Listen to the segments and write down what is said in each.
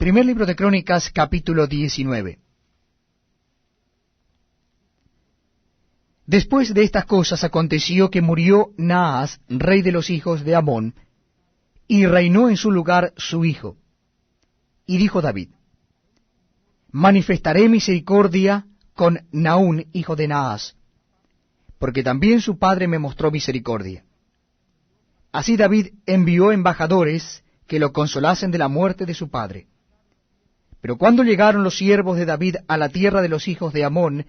Primer libro de Crónicas, capítulo 19. Después de estas cosas aconteció que murió Naas, rey de los hijos de Amón, y reinó en su lugar su hijo. Y dijo David: manifestaré misericordia con Naún, hijo de Naas, porque también su padre me mostró misericordia. Así David envió embajadores que lo consolasen de la muerte de su padre. Pero cuando llegaron los siervos de David a la tierra de los hijos de Amón,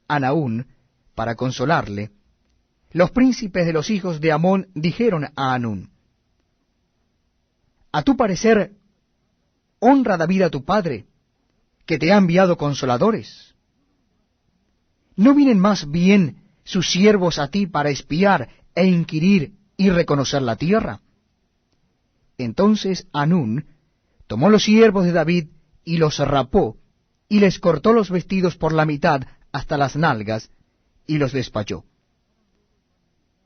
a Naún, para consolarle, los príncipes de los hijos de Amón dijeron a Hanún: a tu parecer, honra David a tu padre, que te ha enviado consoladores. ¿No vienen más bien sus siervos a ti para espiar e inquirir y reconocer la tierra? Entonces Hanún tomó los siervos de David y los rapó, y les cortó los vestidos por la mitad hasta las nalgas, y los despachó.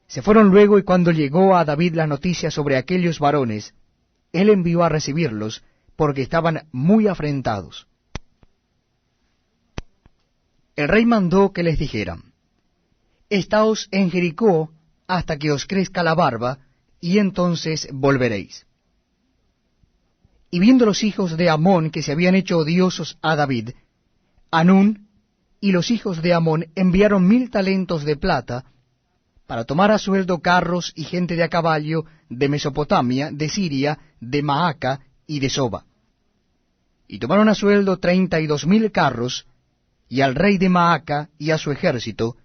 Se fueron luego, y cuando llegó a David la noticia sobre aquellos varones, él envió a recibirlos, porque estaban muy afrentados. El rey mandó que les dijeran: estaos en Jericó hasta que os crezca la barba, y entonces volveréis. Y viendo los hijos de Amón que se habían hecho odiosos a David, Hanún y los hijos de Amón enviaron 1000 talentos de plata para tomar a sueldo carros y gente de a caballo de Mesopotamia, de Siria, de Maaca y de Soba. Y tomaron a sueldo 32,000 carros, y al rey de Maaca y a su ejército,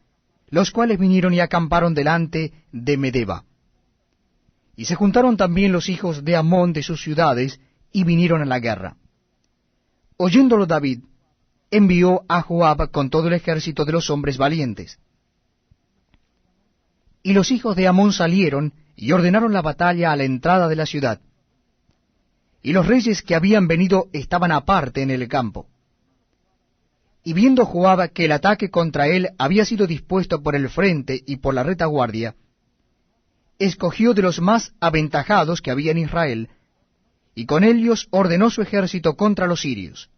los cuales vinieron y acamparon delante de Medeba. Y se juntaron también los hijos de Amón de sus ciudades, y vinieron a la guerra. Oyéndolo David, envió a Joab con todo el ejército de los hombres valientes. Y los hijos de Amón salieron y ordenaron la batalla a la entrada de la ciudad. Y los reyes que habían venido estaban aparte en el campo. Y viendo Joab que el ataque contra él había sido dispuesto por el frente y por la retaguardia, escogió de los más aventajados que había en Israel, y con ellos ordenó su ejército contra los sirios.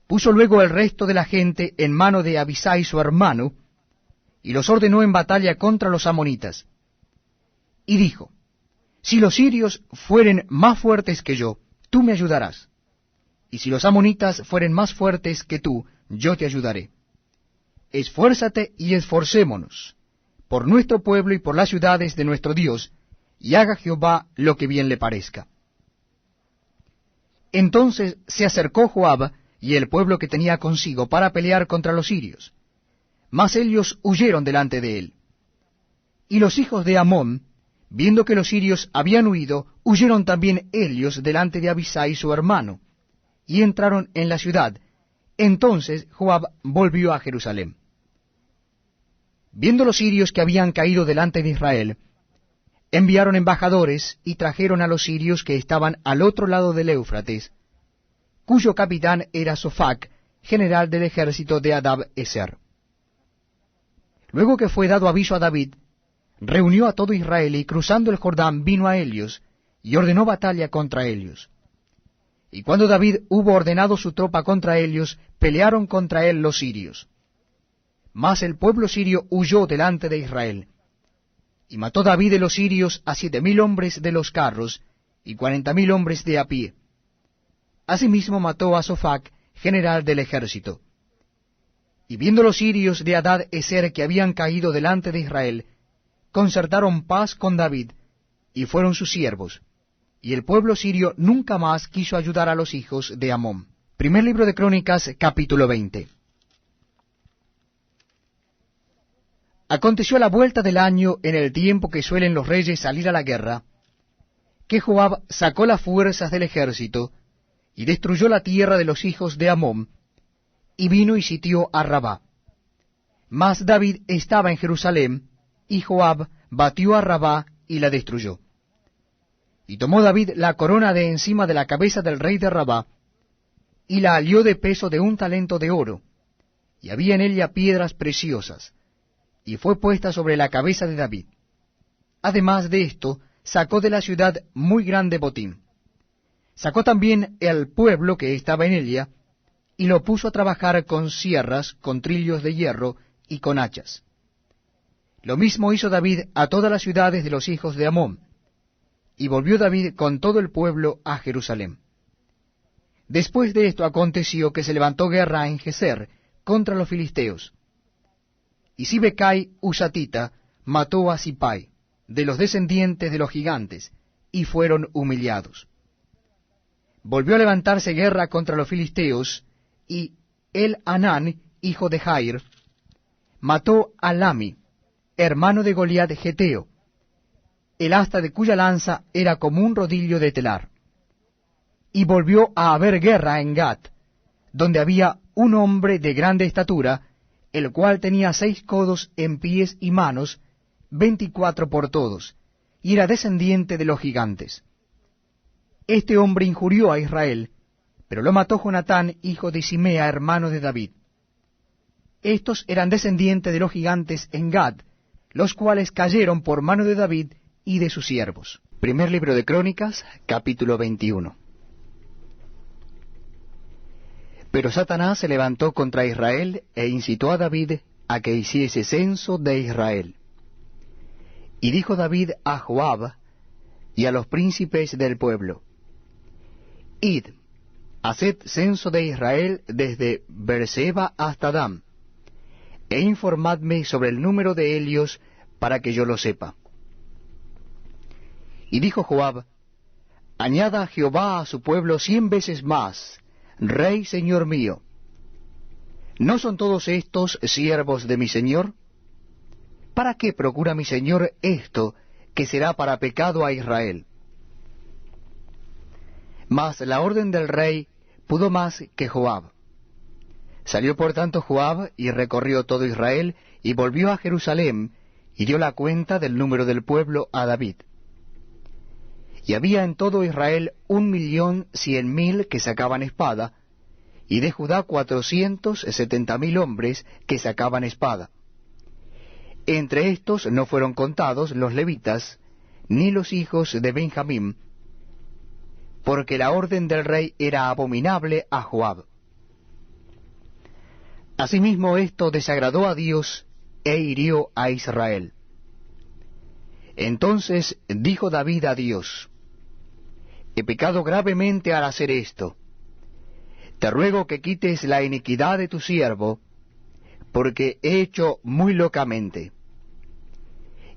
Puso luego el resto de la gente en mano de Abisai su hermano, y los ordenó en batalla contra los amonitas. Y dijo: si los sirios fueren más fuertes que yo, tú me ayudarás. Y si los amonitas fueren más fuertes que tú, yo te ayudaré. Esfuérzate y esforcémonos, por nuestro pueblo y por las ciudades de nuestro Dios, y haga Jehová lo que bien le parezca. Entonces se acercó Joab y el pueblo que tenía consigo para pelear contra los sirios, mas ellos huyeron delante de él. Y los hijos de Amón, viendo que los sirios habían huido, huyeron también ellos delante de Abisai su hermano, y entraron en la ciudad. Entonces Joab volvió a Jerusalén. Viendo los sirios que habían caído delante de Israel, enviaron embajadores y trajeron a los sirios que estaban al otro lado del Éufrates, cuyo capitán era Sofac, general del ejército de Adab-eser. Luego que fue dado aviso a David, reunió a todo Israel y cruzando el Jordán vino a ellos y ordenó batalla contra ellos. Y cuando David hubo ordenado su tropa contra ellos, pelearon contra él los sirios. Mas el pueblo sirio huyó delante de Israel. Y mató David de los sirios a 7,000 hombres de los carros, y 40,000 hombres de a pie. Asimismo mató a Sofac, general del ejército. Y viendo los sirios de Hadad-eser que habían caído delante de Israel, concertaron paz con David, y fueron sus siervos. Y el pueblo sirio nunca más quiso ayudar a los hijos de Amón. Primer libro de Crónicas, capítulo 20. Aconteció a la vuelta del año, en el tiempo que suelen los reyes salir a la guerra, que Joab sacó las fuerzas del ejército, y destruyó la tierra de los hijos de Amón, y vino y sitió a Rabá. Mas David estaba en Jerusalén, y Joab batió a Rabá y la destruyó. Y tomó David la corona de encima de la cabeza del rey de Rabá, y la alió de peso de 1 talento de oro, y había en ella piedras preciosas, y fue puesta sobre la cabeza de David. Además de esto, sacó de la ciudad muy grande botín. Sacó también el pueblo que estaba en ella, y lo puso a trabajar con sierras, con trillos de hierro y con hachas. Lo mismo hizo David a todas las ciudades de los hijos de Amón, y volvió David con todo el pueblo a Jerusalén. Después de esto aconteció que se levantó guerra en Geser contra los filisteos, y Sibecai husatita mató a Sipai, de los descendientes de los gigantes, y fueron humillados. Volvió a levantarse guerra contra los filisteos, y El-Anán, hijo de Jair, mató a Lami, hermano de Goliat geteo, el asta de cuya lanza era como un rodillo de telar. Y volvió a haber guerra en Gat, donde había un hombre de grande estatura, el cual tenía 6 codos en pies y manos, 24 por todos, y era descendiente de los gigantes. Este hombre injurió a Israel, pero lo mató Jonatán, hijo de Simea, hermano de David. Estos eran descendientes de los gigantes en Gad, los cuales cayeron por mano de David y de sus siervos. Primer libro de Crónicas, capítulo 21. Pero Satanás se levantó contra Israel e incitó a David a que hiciese censo de Israel. Y dijo David a Joab y a los príncipes del pueblo: Id, haced censo de Israel desde Beerseba hasta Dan, e informadme sobre el número de ellos para que yo lo sepa. Y dijo Joab: Añada Jehová a su pueblo 100 veces más, Rey Señor mío. ¿No son todos estos siervos de mi Señor? ¿Para qué procura mi Señor esto, que será para pecado a Israel? Mas la orden del rey pudo más que Joab. Salió por tanto Joab y recorrió todo Israel, y volvió a Jerusalén, y dio la cuenta del número del pueblo a David. Y había en todo Israel 1.100.000 que sacaban espada, y de Judá 470.000 hombres que sacaban espada. Entre estos no fueron contados los levitas, ni los hijos de Benjamín, porque la orden del rey era abominable a Joab. Asimismo esto desagradó a Dios e hirió a Israel. Entonces dijo David a Dios: He pecado gravemente al hacer esto. Te ruego que quites la iniquidad de tu siervo, porque he hecho muy locamente.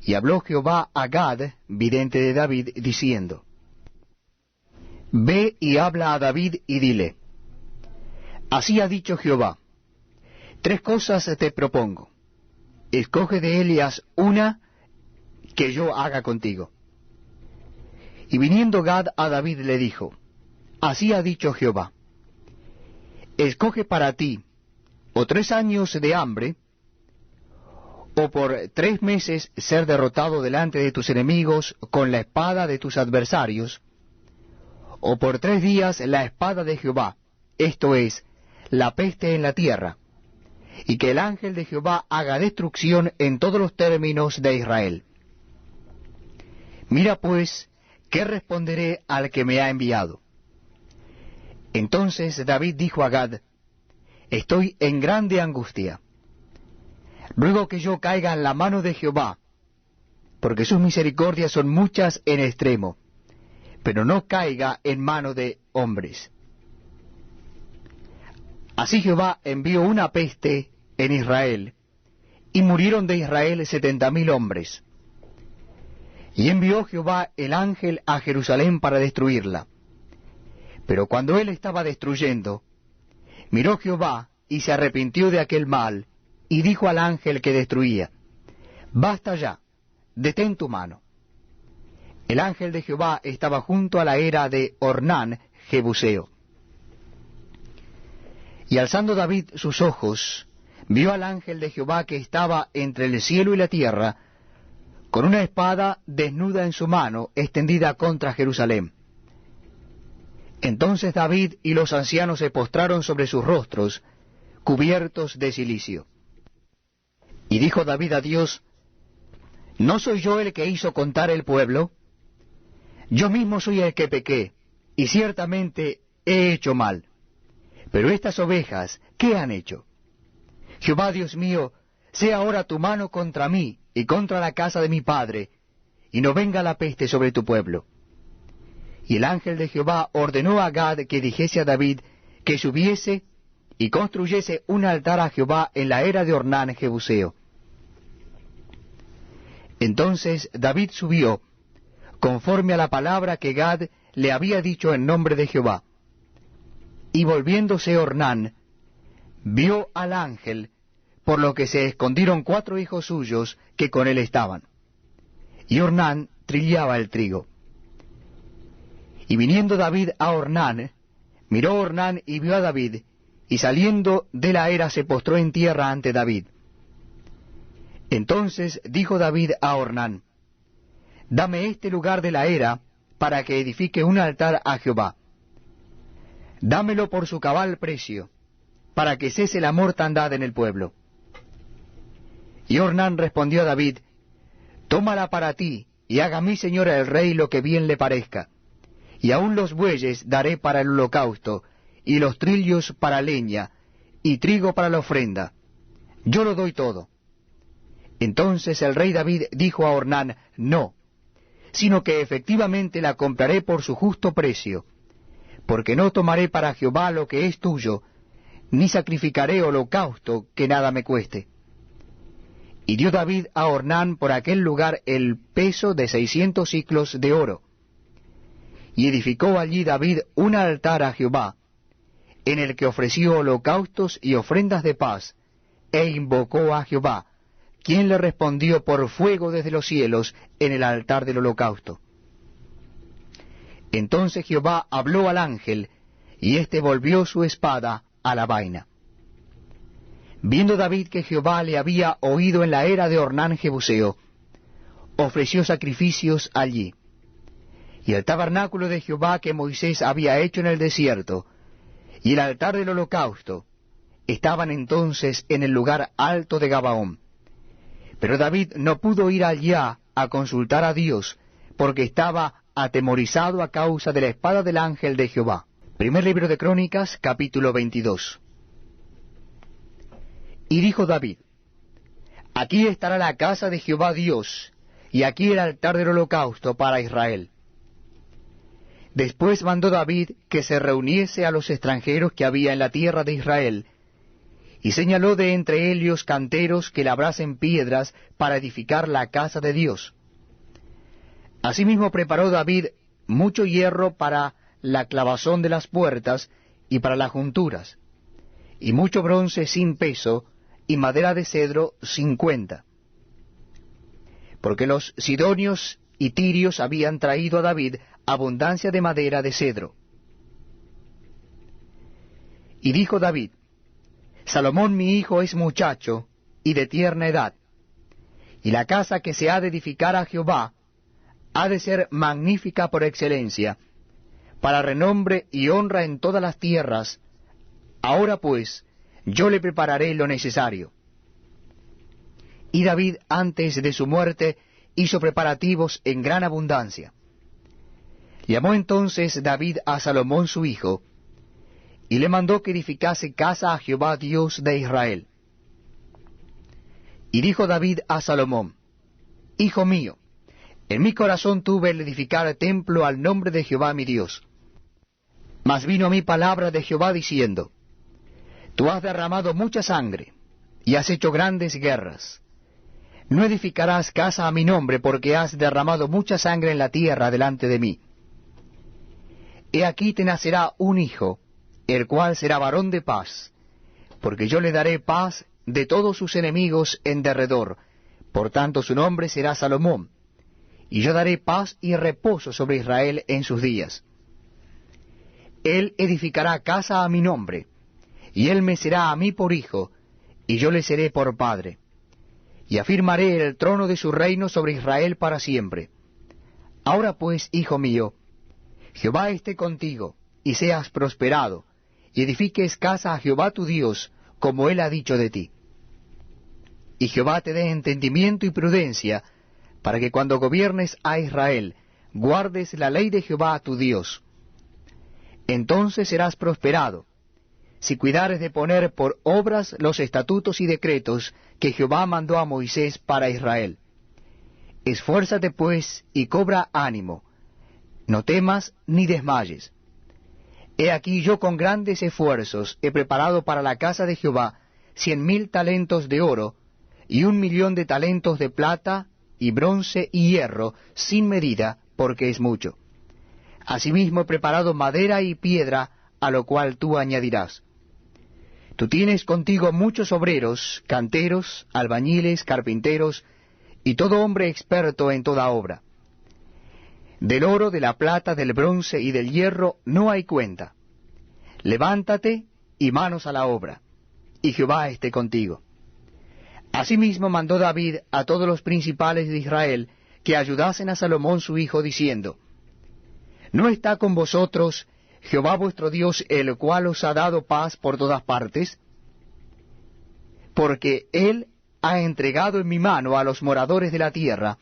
Y habló Jehová a Gad, vidente de David, diciendo: Ve y habla a David y dile: Así ha dicho Jehová, 3 cosas te propongo. Escoge de ellas una que yo haga contigo. Y viniendo Gad a David le dijo: Así ha dicho Jehová, escoge para ti o 3 años de hambre, o por 3 meses ser derrotado delante de tus enemigos con la espada de tus adversarios, o por 3 días la espada de Jehová, esto es, la peste en la tierra, y que el ángel de Jehová haga destrucción en todos los términos de Israel. Mira pues, ¿qué responderé al que me ha enviado? Entonces David dijo a Gad: Estoy en grande angustia. Ruego que yo caiga en la mano de Jehová, porque sus misericordias son muchas en extremo, pero no caiga en mano de hombres. Así Jehová envió una peste en Israel, y murieron de Israel 70.000 hombres. Y envió Jehová el ángel a Jerusalén para destruirla. Pero cuando él estaba destruyendo, miró Jehová y se arrepintió de aquel mal, y dijo al ángel que destruía: Basta ya, detén tu mano. El ángel de Jehová estaba junto a la era de Ornán, Jebuseo. Y alzando David sus ojos, vio al ángel de Jehová que estaba entre el cielo y la tierra, con una espada desnuda en su mano, extendida contra Jerusalén. Entonces David y los ancianos se postraron sobre sus rostros, cubiertos de cilicio. Y dijo David a Dios: ¿No soy yo el que hizo contar el pueblo? Yo mismo soy el que pequé, y ciertamente he hecho mal. Pero estas ovejas, ¿qué han hecho? Jehová Dios mío, sea ahora tu mano contra mí y contra la casa de mi padre, y no venga la peste sobre tu pueblo. Y el ángel de Jehová ordenó a Gad que dijese a David que subiese y construyese un altar a Jehová en la era de Ornán Jebuseo. Entonces David subió, conforme a la palabra que Gad le había dicho en nombre de Jehová. Y volviéndose Ornán, vio al ángel, por lo que se escondieron 4 hijos suyos que con él estaban. Y Ornán trillaba el trigo. Y viniendo David a Ornán, miró Ornán y vio a David, y saliendo de la era se postró en tierra ante David. Entonces dijo David a Ornán, dame este lugar de la era, para que edifique un altar a Jehová. Dámelo por su cabal precio, para que cese la mortandad en el pueblo. Y Ornán respondió a David, tómala para ti, y haga mi señor el rey lo que bien le parezca. Y aun los bueyes daré para el holocausto, y los trillos para leña, y trigo para la ofrenda. Yo lo doy todo. Entonces el rey David dijo a Ornán, no, sino que efectivamente la compraré por su justo precio, porque no tomaré para Jehová lo que es tuyo, ni sacrificaré holocausto que nada me cueste. Y dio David a Ornán por aquel lugar el peso de 600 siclos de oro. Y edificó allí David un altar a Jehová, en el que ofreció holocaustos y ofrendas de paz, e invocó a Jehová, quien le respondió por fuego desde los cielos en el altar del holocausto. Entonces Jehová habló al ángel, y éste volvió su espada a la vaina. Viendo David que Jehová le había oído en la era de Ornán Jebuseo, ofreció sacrificios allí. Y el tabernáculo de Jehová que Moisés había hecho en el desierto, y el altar del holocausto, estaban entonces en el lugar alto de Gabaón. Pero David no pudo ir allá a consultar a Dios, porque estaba atemorizado a causa de la espada del ángel de Jehová. Primer libro de Crónicas, capítulo 22. Y dijo David, aquí estará la casa de Jehová Dios, y aquí el altar del holocausto para Israel. Después mandó David que se reuniese a los extranjeros que había en la tierra de Israel, y señaló de entre ellos canteros que labrasen piedras para edificar la casa de Dios. Asimismo preparó David mucho hierro para la clavazón de las puertas y para las junturas, y mucho bronce sin peso, y madera de cedro sin cuenta. Porque los sidonios y tirios habían traído a David abundancia de madera de cedro. Y dijo David, Salomón mi hijo es muchacho y de tierna edad, y la casa que se ha de edificar a Jehová ha de ser magnífica por excelencia, para renombre y honra en todas las tierras. Ahora pues, yo le prepararé lo necesario. Y David antes de su muerte hizo preparativos en gran abundancia. Llamó entonces David a Salomón su hijo, y le mandó que edificase casa a Jehová Dios de Israel. Y dijo David a Salomón, Hijo mío, en mi corazón tuve el edificar templo al nombre de Jehová mi Dios. Mas vino a mí palabra de Jehová diciendo, Tú has derramado mucha sangre, y has hecho grandes guerras. No edificarás casa a mi nombre, porque has derramado mucha sangre en la tierra delante de mí. He aquí te nacerá un hijo, el cual será varón de paz, porque yo le daré paz de todos sus enemigos en derredor, por tanto su nombre será Salomón, y yo daré paz y reposo sobre Israel en sus días. Él edificará casa a mi nombre, y él me será a mí por hijo, y yo le seré por padre. Y afirmaré el trono de su reino sobre Israel para siempre. Ahora pues, hijo mío, Jehová esté contigo, y seas prosperado, y edifiques casa a Jehová tu Dios, como él ha dicho de ti. Y Jehová te dé entendimiento y prudencia, para que cuando gobiernes a Israel, guardes la ley de Jehová tu Dios. entonces serás prosperado, si cuidares de poner por obras los estatutos y decretos que Jehová mandó a Moisés para Israel. Esfuérzate pues y cobra ánimo, no temas ni desmayes. He aquí yo con grandes esfuerzos he preparado para la casa de Jehová 100,000 talentos de oro, y 1,000,000 de talentos de plata, y bronce y hierro, sin medida, porque es mucho. Asimismo he preparado madera y piedra, a lo cual tú añadirás. Tú tienes contigo muchos obreros, canteros, albañiles, carpinteros, y todo hombre experto en toda obra. Del oro, de la plata, del bronce y del hierro no hay cuenta. Levántate y manos a la obra, y Jehová esté contigo. Asimismo mandó David a todos los principales de Israel que ayudasen a Salomón su hijo, diciendo: ¿No está con vosotros Jehová vuestro Dios, el cual os ha dado paz por todas partes? Porque él ha entregado en mi mano a los moradores de la tierra,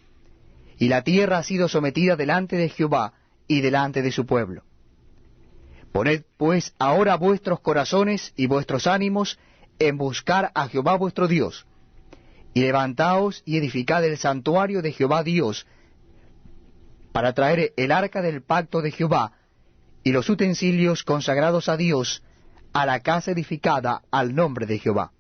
y la tierra ha sido sometida delante de Jehová y delante de su pueblo. Poned pues ahora vuestros corazones y vuestros ánimos en buscar a Jehová vuestro Dios, y levantaos y edificad el santuario de Jehová Dios, para traer el arca del pacto de Jehová, y los utensilios consagrados a Dios, a la casa edificada al nombre de Jehová.